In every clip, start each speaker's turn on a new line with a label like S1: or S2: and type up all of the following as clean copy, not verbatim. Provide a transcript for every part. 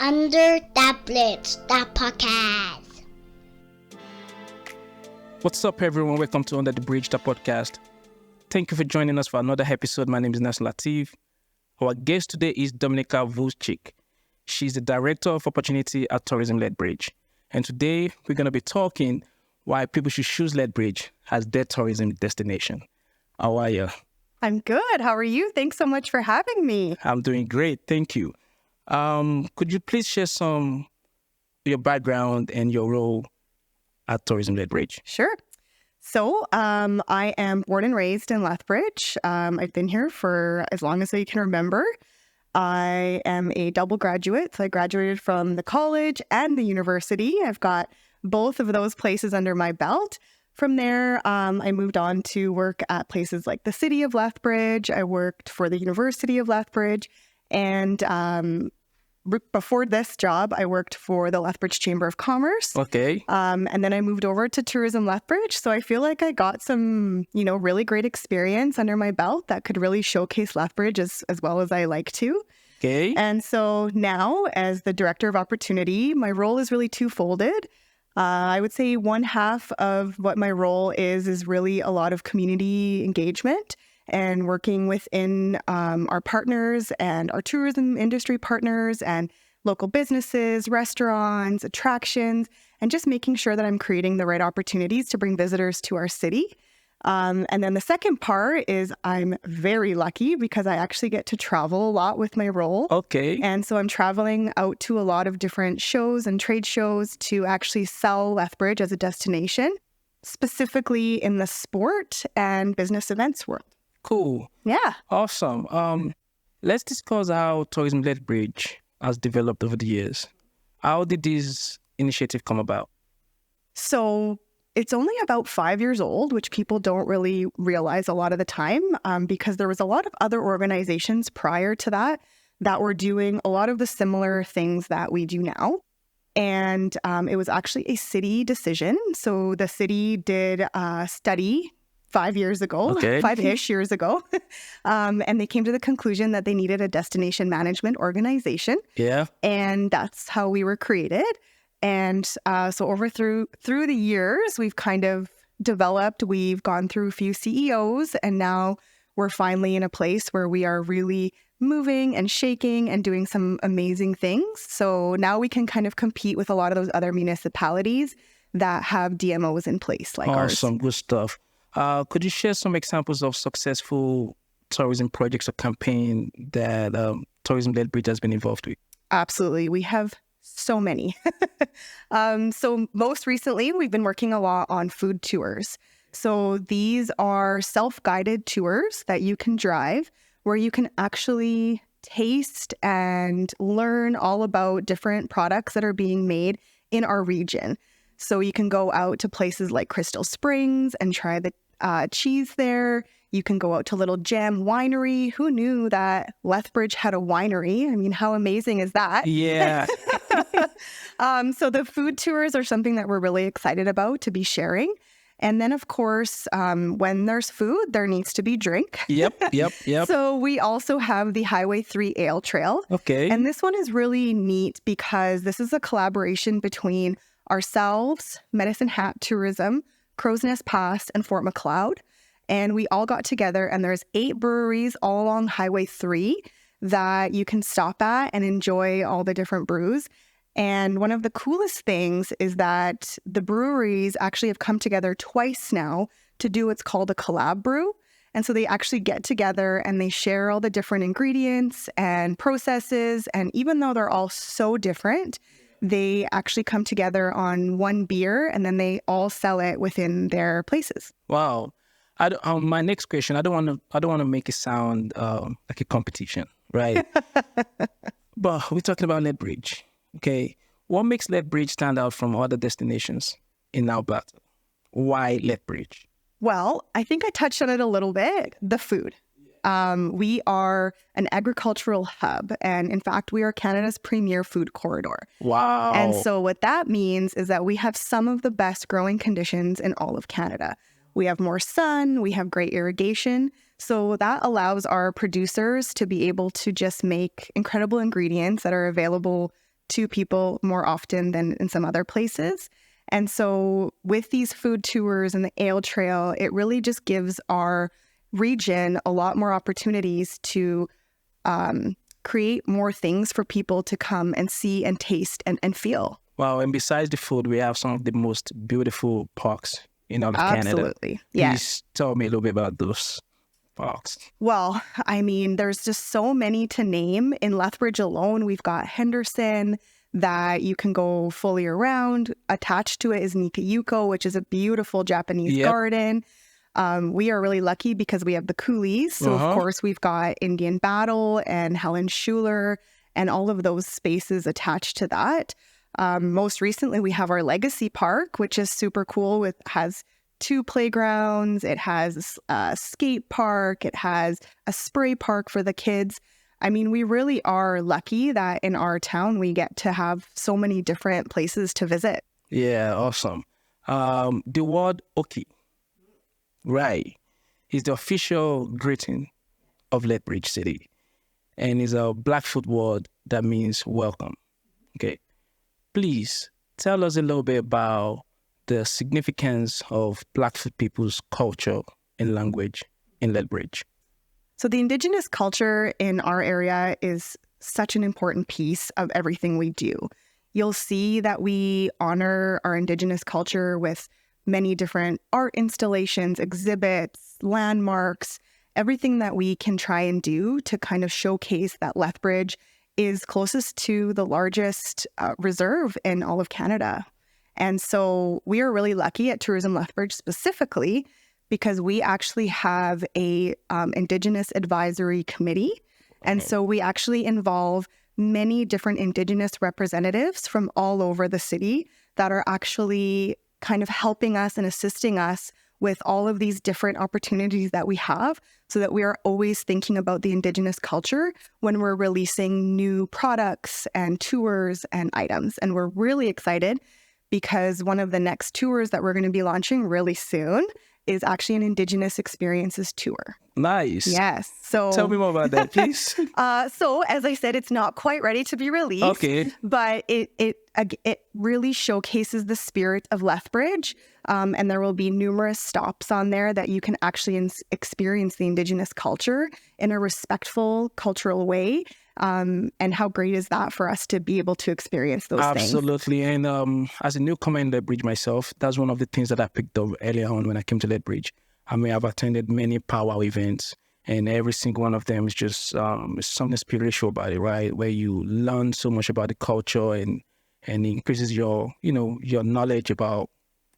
S1: Under That Bridge, that podcast.
S2: What's up, everyone? Welcome to Under the Bridge, the podcast. Thank you for joining us for another episode. My name is Nas Latif. Our guest today is Dominika Wojcik. She's the Director of Opportunity at Tourism Lethbridge. And today, we're going to be talking why people should choose Lethbridge as their tourism destination. How are you?
S3: I'm good. How are you? Thanks so much for having me.
S2: I'm doing great. Thank you. Could you please share your background and your role at Tourism Lethbridge?
S3: Sure. So I am born and raised in Lethbridge. I've been here for as long as I can remember. I am a double graduate. So I graduated from the college and the university. I've got both of those places under my belt. From there, I moved on to work at places like the City of Lethbridge. I worked for the University of Lethbridge. And before this job, I worked for the Lethbridge Chamber of Commerce.
S2: Okay.
S3: And then I moved over to Tourism Lethbridge. So I feel like I got some, really great experience under my belt that could really showcase Lethbridge as well as I like to.
S2: Okay.
S3: And so now, as the Director of Opportunity, my role is really two-folded. I would say one half of what my role is really a lot of community engagement and working within our partners and our tourism industry partners and local businesses, restaurants, attractions, and just making sure that I'm creating the right opportunities to bring visitors to our city. And then the second part is I'm very lucky because I actually get to travel a lot with my role.
S2: Okay.
S3: And so I'm traveling out to a lot of different shows and trade shows to actually sell Lethbridge as a destination, specifically in the sport and business events world.
S2: Cool.
S3: Yeah.
S2: Awesome. Let's discuss how Tourism Lethbridge has developed over the years. How did this initiative come about?
S3: So it's only about 5 years old, which people don't really realize a lot of the time because there was a lot of other organizations prior to that were doing a lot of the similar things that we do now. And it was actually a city decision. So the city did a study 5 years ago,
S2: okay.
S3: 5-ish years ago. And they came to the conclusion that they needed a destination management organization.
S2: Yeah.
S3: And that's how we were created. And so over through the years, we've kind of developed, we've gone through a few CEOs, and now we're finally in a place where we are really moving and shaking and doing some amazing things. So now we can kind of compete with a lot of those other municipalities that have DMOs in place like ours.
S2: Awesome. Good stuff. Could you share some examples of successful tourism projects or campaign that Tourism Lethbridge has been involved with?
S3: Absolutely. We have so many. So most recently, we've been working a lot on food tours. So these are self-guided tours that you can drive where you can actually taste and learn all about different products that are being made in our region. So you can go out to places like Crystal Springs and try the cheese there. You can go out to Little Gem Winery. Who knew that Lethbridge had a winery? I mean, how amazing is that?
S2: Yeah.
S3: So the food tours are something that we're really excited about to be sharing. And then, of course, when there's food, there needs to be drink.
S2: Yep.
S3: So we also have the Highway 3 Ale Trail.
S2: Okay.
S3: And this one is really neat because this is a collaboration between ourselves, Medicine Hat Tourism, Crow's Nest Pass, and Fort Macleod. And we all got together, and there's 8 breweries all along Highway 3 that you can stop at and enjoy all the different brews. And one of the coolest things is that the breweries actually have come together twice now to do what's called a collab brew. And so they actually get together and they share all the different ingredients and processes. And even though they're all so different, they actually come together on one beer and then they all sell it within their places.
S2: Wow. My next question, I don't want to make it sound like a competition, right? But we're talking about Lethbridge. Okay, what makes Lethbridge stand out from other destinations in Alberta? Why Lethbridge?
S3: Well, I think I touched on it a little bit, the food. We are an agricultural hub, and in fact, we are Canada's premier food corridor.
S2: Wow.
S3: And so what that means is that we have some of the best growing conditions in all of Canada. We have more sun, we have great irrigation. So that allows our producers to be able to just make incredible ingredients that are available to people more often than in some other places. And so with these food tours and the ale trail, it really just gives our region a lot more opportunities to create more things for people to come and see and taste and feel.
S2: Wow, and besides the food, we have some of the most beautiful parks in all of Canada.
S3: Absolutely. Yes.
S2: Please tell me a little bit about those parks.
S3: Well, I mean, there's just so many to name. In Lethbridge alone, we've got Henderson that you can go fully around. Attached to it is Nikayuko, which is a beautiful Japanese garden. We are really lucky because we have the coolies. So, of course, we've got Indian Battle and Helen Schuler and all of those spaces attached to that. Most recently, we have our Legacy Park, which is super cool. It has 2 playgrounds. It has a skate park. It has a spray park for the kids. I mean, we really are lucky that in our town, we get to have so many different places to visit.
S2: Yeah, awesome. The word Oki, right, is the official greeting of Lethbridge City. And is a Blackfoot word that means welcome. Okay. Please tell us a little bit about the significance of Blackfoot people's culture and language in Lethbridge.
S3: So the Indigenous culture in our area is such an important piece of everything we do. You'll see that we honor our Indigenous culture with many different art installations, exhibits, landmarks, everything that we can try and do to kind of showcase that Lethbridge is closest to the largest reserve in all of Canada. And so we are really lucky at Tourism Lethbridge specifically because we actually have a Indigenous advisory committee. And so we actually involve many different Indigenous representatives from all over the city that are actually kind of helping us and assisting us with all of these different opportunities that we have so that we are always thinking about the Indigenous culture when we're releasing new products and tours and items. And we're really excited because one of the next tours that we're going to be launching really soon is actually an Indigenous experiences tour.
S2: Nice.
S3: Yes. So
S2: tell me more about that, please.
S3: So as I said, it's not quite ready to be released.
S2: Okay.
S3: But it really showcases the spirit of Lethbridge. And there will be numerous stops on there that you can actually experience the Indigenous culture in a respectful, cultural way. And how great is that for us to be able to experience those things?
S2: Absolutely. And as a newcomer in Lethbridge myself, that's one of the things that I picked up earlier on when I came to Lethbridge. I mean, I've attended many powwow events, and every single one of them is just something spiritual about it, right? Where you learn so much about the culture and increases your knowledge about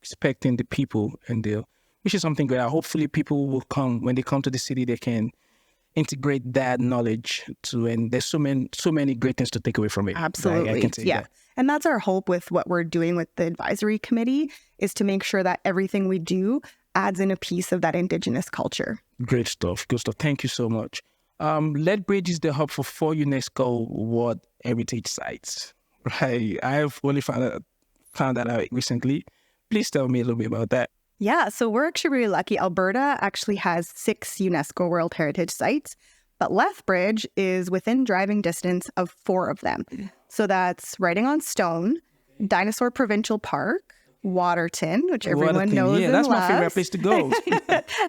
S2: respecting the people which is something great. Hopefully people will come, when they come to the city, they can integrate that knowledge and there's so many great things to take away from it.
S3: Absolutely.
S2: I can say that.
S3: And that's our hope with what we're doing with the advisory committee is to make sure that everything we do adds in a piece of that Indigenous culture.
S2: Great stuff. Good stuff. Thank you so much. Lethbridge is the hub for 4 UNESCO World Heritage Sites. Right. I've only found that out recently. Please tell me a little bit about that.
S3: Yeah, so we're actually really lucky. Alberta actually has 6 UNESCO World Heritage Sites, but Lethbridge is within driving distance of 4 of them. So that's Writing on Stone, Dinosaur Provincial Park, Waterton, which everyone knows and
S2: that's
S3: loves.
S2: my favorite place to go.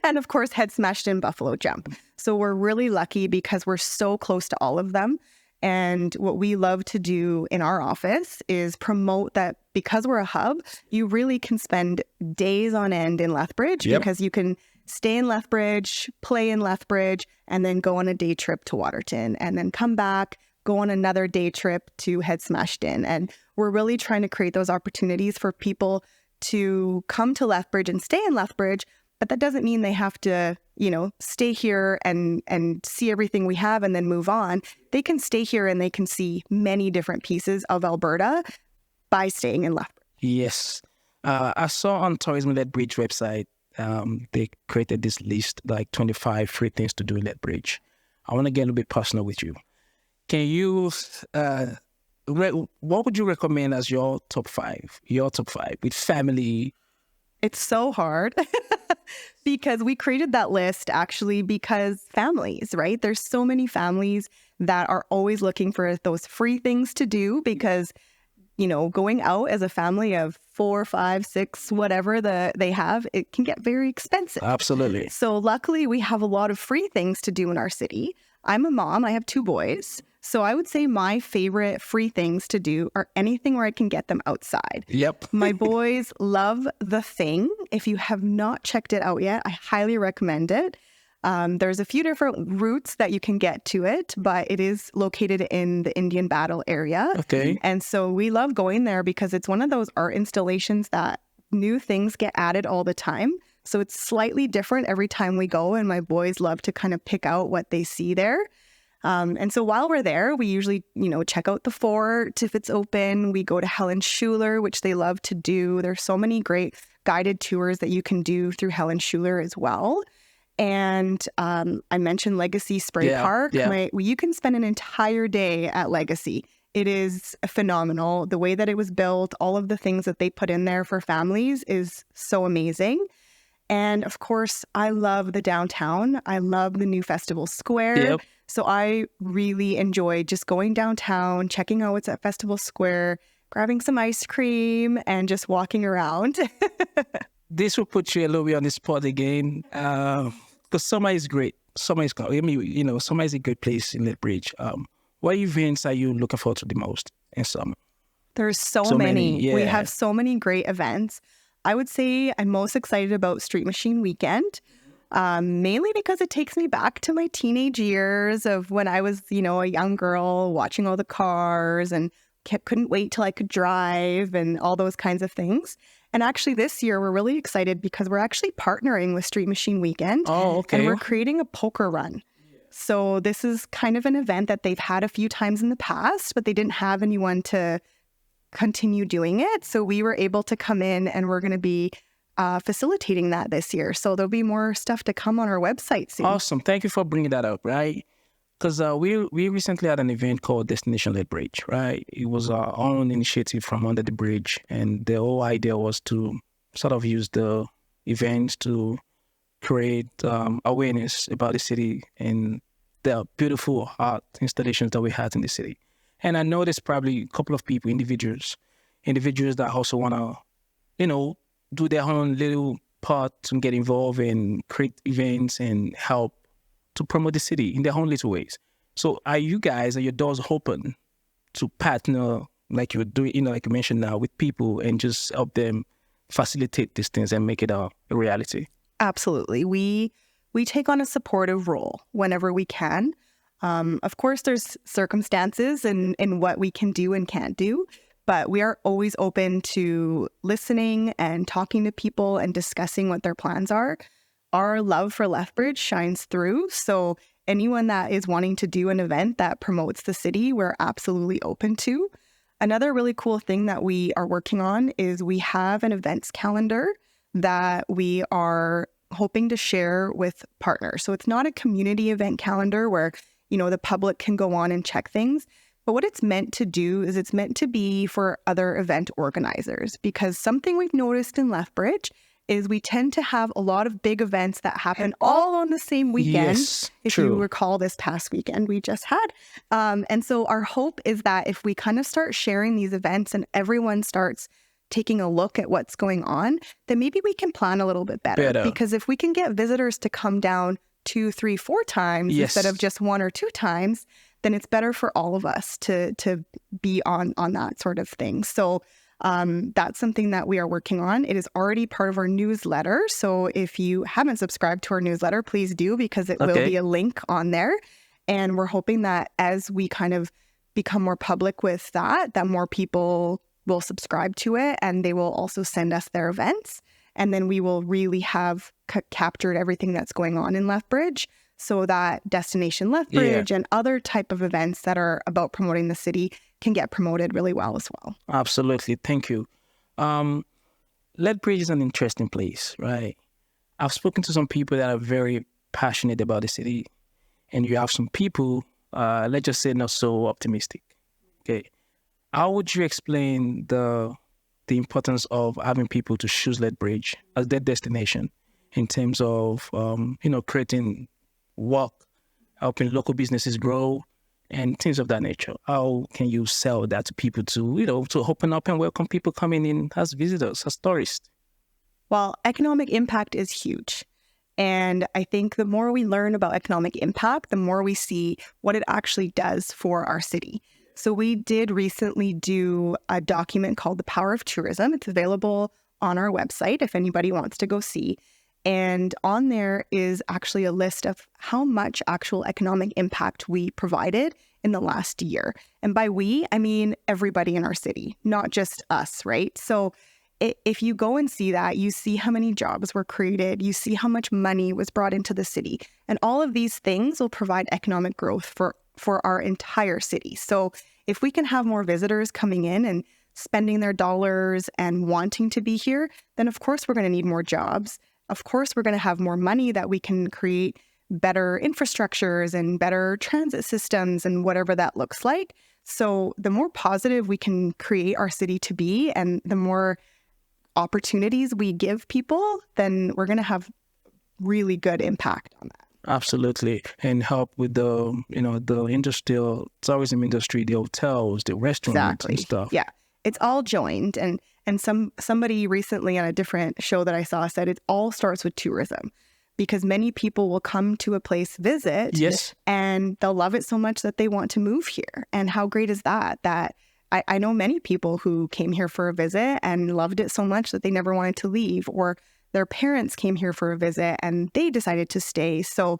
S3: And of course, Head Smashed in Buffalo Jump. So we're really lucky because we're so close to all of them. And what we love to do in our office is promote that because we're a hub, you really can spend days on end in Lethbridge because you can stay in Lethbridge, play in Lethbridge, and then go on a day trip to Waterton and then come back, go on another day trip to Head Smashed In. And we're really trying to create those opportunities for people to come to Lethbridge and stay in Lethbridge. But that doesn't mean they have to, stay here and see everything we have and then move on. They can stay here and they can see many different pieces of Alberta by staying in Lethbridge.
S2: Yes. I saw on Tourism Lethbridge website, they created this list, like 25 free things to do in Lethbridge. I want to get a little bit personal with you. Can you, what would you recommend as your top 5? Your top 5 with family?
S3: It's so hard. because we created that list actually because families, right? There's so many families that are always looking for those free things to do because, going out as a family of 4, 5, 6, whatever they have, it can get very expensive.
S2: Absolutely.
S3: So luckily we have a lot of free things to do in our city. I'm a mom. I have 2 boys. So I would say my favorite free things to do are anything where I can get them outside.
S2: Yep.
S3: My boys love The Thing. If you have not checked it out yet, I highly recommend it. There's a few different routes that you can get to it, but it is located in the Indian Battle area.
S2: Okay.
S3: And so we love going there because it's one of those art installations that new things get added all the time. So it's slightly different every time we go, and my boys love to kind of pick out what they see there. And so while we're there, we usually, check out the fort if it's open. We go to Helen Schuler, which they love to do. There's so many great guided tours that you can do through Helen Schuler as well. And I mentioned Legacy Spray Park. You can spend an entire day at Legacy. It is phenomenal. The way that it was built, all of the things that they put in there for families is so amazing. And of course, I love the downtown. I love the new Festival Square.
S2: Yep.
S3: So I really enjoy just going downtown, checking out what's at Festival Square, grabbing some ice cream, and just walking around.
S2: This will put you a little bit on the spot again, because summer is great. Summer is a great place in Lethbridge. What events are you looking forward to the most in summer?
S3: There's so
S2: many.
S3: We
S2: Yeah.
S3: have so many great events. I would say I'm most excited about Street Machine Weekend, mainly because it takes me back to my teenage years of when I was, a young girl watching all the cars and couldn't wait till I could drive and all those kinds of things. And actually this year we're really excited because we're actually partnering with Street Machine Weekend.
S2: Oh, okay.
S3: And we're creating a poker run. So this is kind of an event that they've had a few times in the past, but they didn't have anyone to continue doing it. So we were able to come in and we're going to be facilitating that this year. So there'll be more stuff to come on our website soon.
S2: Awesome. Thank you for bringing that up, right? Because we recently had an event called Destination Lethbridge, right? It was our own initiative from Under the Bridge. And the whole idea was to sort of use the events to create awareness about the city and the beautiful art installations that we had in the city. And I know there's probably a couple of people, individuals that also want to, do their own little part to get involved and create events and help to promote the city in their own little ways. So are you your doors open to partner like you're doing, like you mentioned now, with people and just help them facilitate these things and make it a reality?
S3: Absolutely. We take on a supportive role whenever we can. Of course, there's circumstances in what we can do and can't do, but we are always open to listening and talking to people and discussing what their plans are. Our love for Lethbridge shines through. So anyone that is wanting to do an event that promotes the city, we're absolutely open to. Another really cool thing that we are working on is we have an events calendar that we are hoping to share with partners. So it's not a community event calendar where the public can go on and check things. But what it's meant to do is it's meant to be for other event organizers, because something we've noticed in Lethbridge is we tend to have a lot of big events that happen all on the same weekend.
S2: Yes,
S3: if
S2: true.
S3: you recall this past weekend we just had. And so our hope is that if we kind of start sharing these events and everyone starts taking a look at what's going on, then maybe we can plan a little bit better. Because if we can get visitors to come down 2, 3, 4 times instead of just 1 or 2 times, then it's better for all of us to be on that sort of thing. So that's something that we are working on. It is already part of our newsletter. So if you haven't subscribed to our newsletter, please do, because it will be a link on there. And we're hoping that as we kind of become more public with that more people will subscribe to it, and they will also send us their events. And then we will really have captured everything that's going on in Lethbridge, so that Destination Lethbridge and other type of events that are about promoting the city can get promoted really well as well.
S2: Absolutely. Thank you. Lethbridge is an interesting place, right? I've spoken to some people that are very passionate about the city, and you have some people, let's just say, not so optimistic. Okay. How would you explain the importance of having people to choose Lethbridge as their destination? in terms of, creating work, helping local businesses grow, and things of that nature? How can you sell that to people to open up and welcome people coming in as visitors, as tourists?
S3: Well, economic impact is huge. And I think the more we learn about economic impact, the more we see what it actually does for our city. So we did recently do a document called The Power of Tourism. It's available on our website if anybody wants to go see. And on there is actually a list of how much actual economic impact we provided in the last year. And by we, I mean everybody in our city, not just us, right? So if you go and see that, you see how many jobs were created, you see how much money was brought into the city. And all of these things will provide economic growth for our entire city. So if we can have more visitors coming in and spending their dollars and wanting to be here, then of course we're going to need more jobs. Of course, we're going to have more money that we can create better infrastructures and better transit systems and whatever that looks like. So the more positive we can create our city to be and the more opportunities we give people, then we're going to have really good impact on that.
S2: Absolutely. And help with the industrial tourism industry, the hotels, the restaurants and stuff.
S3: Yeah. It's all joined. And somebody recently on a different show that I saw said it all starts with tourism, because many people will come to a place, visit,
S2: yes,
S3: and they'll love it so much that they want to move here. And how great is that? That I know many people who came here for a visit and loved it so much that they never wanted to leave, or their parents came here for a visit and they decided to stay. So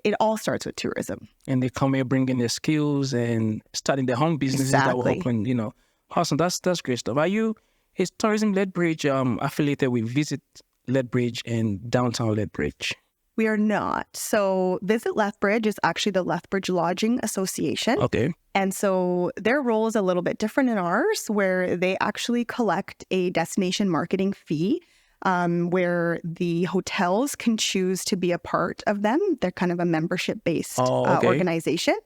S3: it all starts with tourism.
S2: And they come here bringing their skills and starting their home businesses that will open, Awesome. That's great stuff. Is Tourism Lethbridge affiliated with Visit Lethbridge and Downtown Lethbridge?
S3: We are not. So Visit Lethbridge is actually the Lethbridge Lodging Association.
S2: Okay.
S3: And so their role is a little bit different than ours, where they actually collect a destination marketing fee, where the hotels can choose to be a part of them. They're kind of a membership-based organization.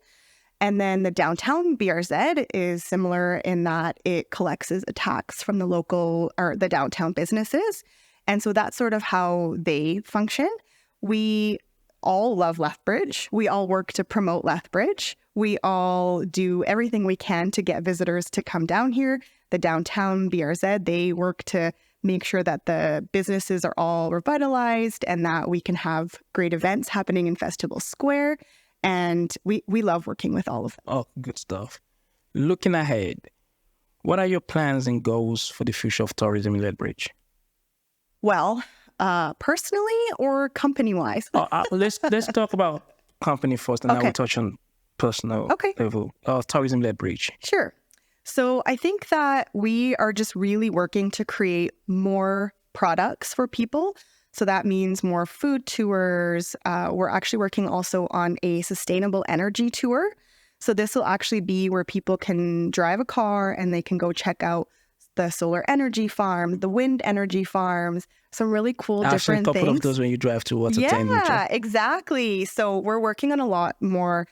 S3: And then the Downtown BRZ is similar in that it collects a tax from the local or the downtown businesses. And so that's sort of how they function. We all love Lethbridge. We all work to promote Lethbridge. We all do everything we can to get visitors to come down here. The Downtown BRZ, they work to make sure that the businesses are all revitalized and that we can have great events happening in Festival Square. And we love working with all of them.
S2: Oh, good stuff. Looking ahead, what are your plans and goals for the future of tourism in Lethbridge?
S3: Well, personally or company-wise?
S2: Let's talk about company first, and then we'll touch on personal level. Tourism Lethbridge.
S3: Sure. So I think that we are just really working to create more products for people. So that means more food tours. We're actually working also on a sustainable energy tour. So this will actually be where people can drive a car and they can go check out the solar energy farm, the wind energy farms, some really cool different things. A couple of those when
S2: you drive towards a
S3: Yeah, exactly. So we're working on a lot more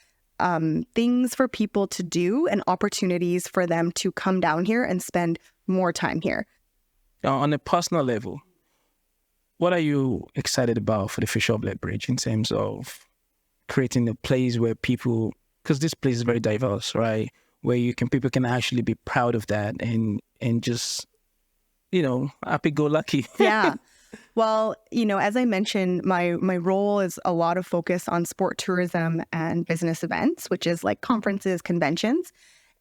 S3: things for people to do and opportunities for them to come down here and spend more time here.
S2: On a personal level, what are you excited about for the future of Lethbridge in terms of creating a place where people, because this place is very diverse, right? Where people can actually be proud of that and just, happy-go-lucky.
S3: Yeah. Well, as I mentioned, my role is a lot of focus on sport tourism and business events, which is like conferences, conventions.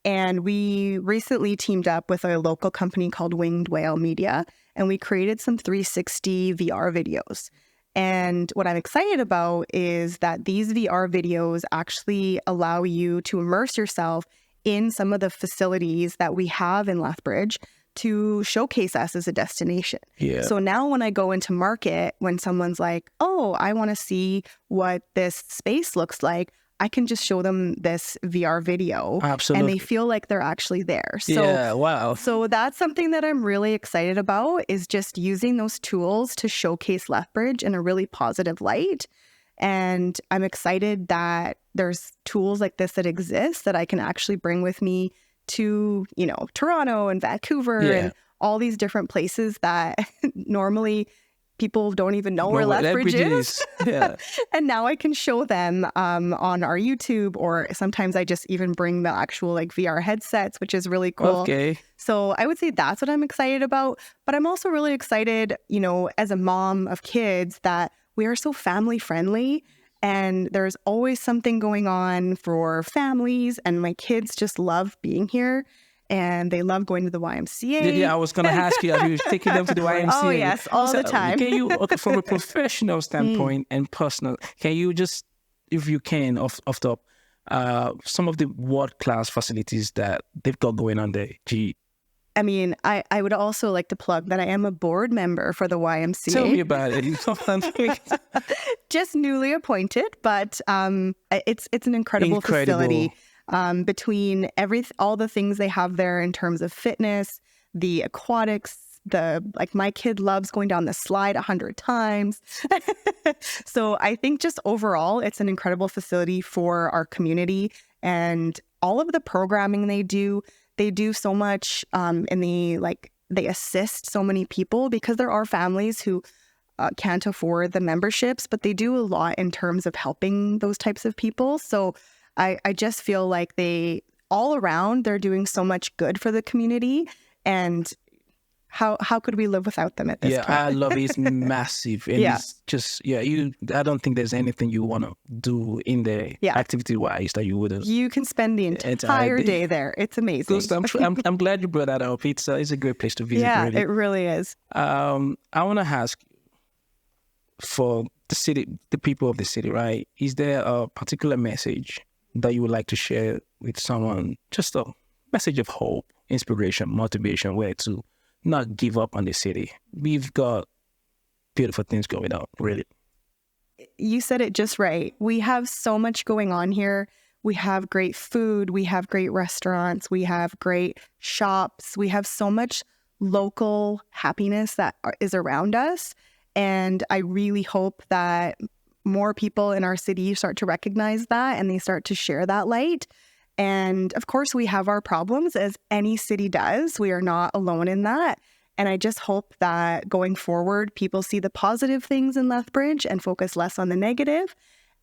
S3: And we recently teamed up with a local company called Winged Whale Media, and we created some 360 VR videos. And what I'm excited about is that these VR videos actually allow you to immerse yourself in some of the facilities that we have in Lethbridge to showcase us as a destination.
S2: Yeah.
S3: So now when I go into market, when someone's like, oh, I want to see what this space looks like, I can just show them this VR video.
S2: Absolutely.
S3: And they feel like they're actually there. So,
S2: yeah, wow.
S3: So that's something that I'm really excited about, is just using those tools to showcase Lethbridge in a really positive light. And I'm excited that there's tools like this that exist that I can actually bring with me to, Toronto and Vancouver and all these different places that normally people don't even know where Lethbridge is.
S2: Yeah.
S3: And now I can show them on our YouTube, or sometimes I just even bring the actual like VR headsets, which is really cool.
S2: Okay.
S3: So I would say that's what I'm excited about. But I'm also really excited, you know, as a mom of kids, that we are so family friendly. And there's always something going on for families. And my kids just love being here. And they love going to the YMCA.
S2: Yeah, I was going to ask you, are you taking them to the YMCA?
S3: Oh, yes, all the time.
S2: Can you, from a professional standpoint and personal, can you just, if you can, off top, some of the world-class facilities that they've got going on there?
S3: I mean, I would also like to plug that I am a board member for the YMCA.
S2: Tell me about it.
S3: Just newly appointed, but it's an incredible facility. Between all the things they have there in terms of fitness, the aquatics, my kid loves going down the slide 100 times. So I think just overall, it's an incredible facility for our community, and all of the programming they do so much they assist so many people, because there are families who can't afford the memberships, but they do a lot in terms of helping those types of people. So I just feel like all around, they're doing so much good for the community, and how could we live without them at this point?
S2: Yeah, I love it. It's massive. And it's just, I don't think there's anything you want to do in there activity-wise that you wouldn't.
S3: You can spend the entire day there. It's amazing.
S2: I'm glad you brought that up. It's a great place to visit.
S3: Yeah,
S2: really.
S3: It really is.
S2: I want to ask, for the city, the people of the city, right? Is there a particular message that you would like to share with someone? Just a message of hope, inspiration, motivation, where to not give up on the city. We've got beautiful things going on, really.
S3: You said it just right. We have so much going on here. We have great food. We have great restaurants. We have great shops. We have so much local happiness that is around us. And I really hope that more people in our city start to recognize that, and they start to share that light. And of course, we have our problems, as any city does. We are not alone in that. And I just hope that going forward, people see the positive things in Lethbridge and focus less on the negative,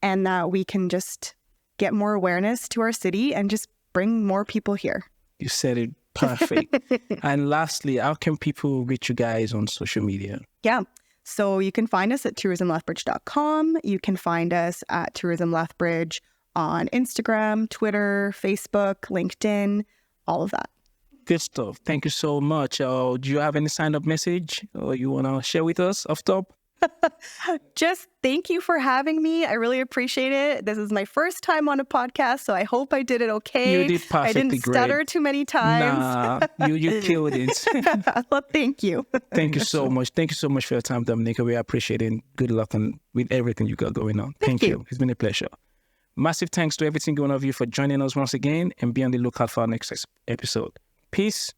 S3: and that we can just get more awareness to our city and just bring more people here.
S2: You said it perfect. And lastly, how can people reach you guys on social media?
S3: Yeah. So you can find us at tourismlethbridge.com. You can find us at Tourism Lethbridge on Instagram, Twitter, Facebook, LinkedIn, all of that.
S2: Good stuff. Thank you so much. Do you have any sign-up message or you want to share with us off top?
S3: Just thank you for having me. I really appreciate it. This is my first time on a podcast, so I hope I did it okay.
S2: You did perfectly
S3: I didn't stutter
S2: great.
S3: Too many times.
S2: Nah, you killed it.
S3: Well, thank you.
S2: Thank you so much. Thank you so much for your time, Dominika. We appreciate it. Good luck with everything you got going on. Thank you. It's been a pleasure. Massive thanks to every single one of you for joining us once again, and be on the lookout for our next episode. Peace.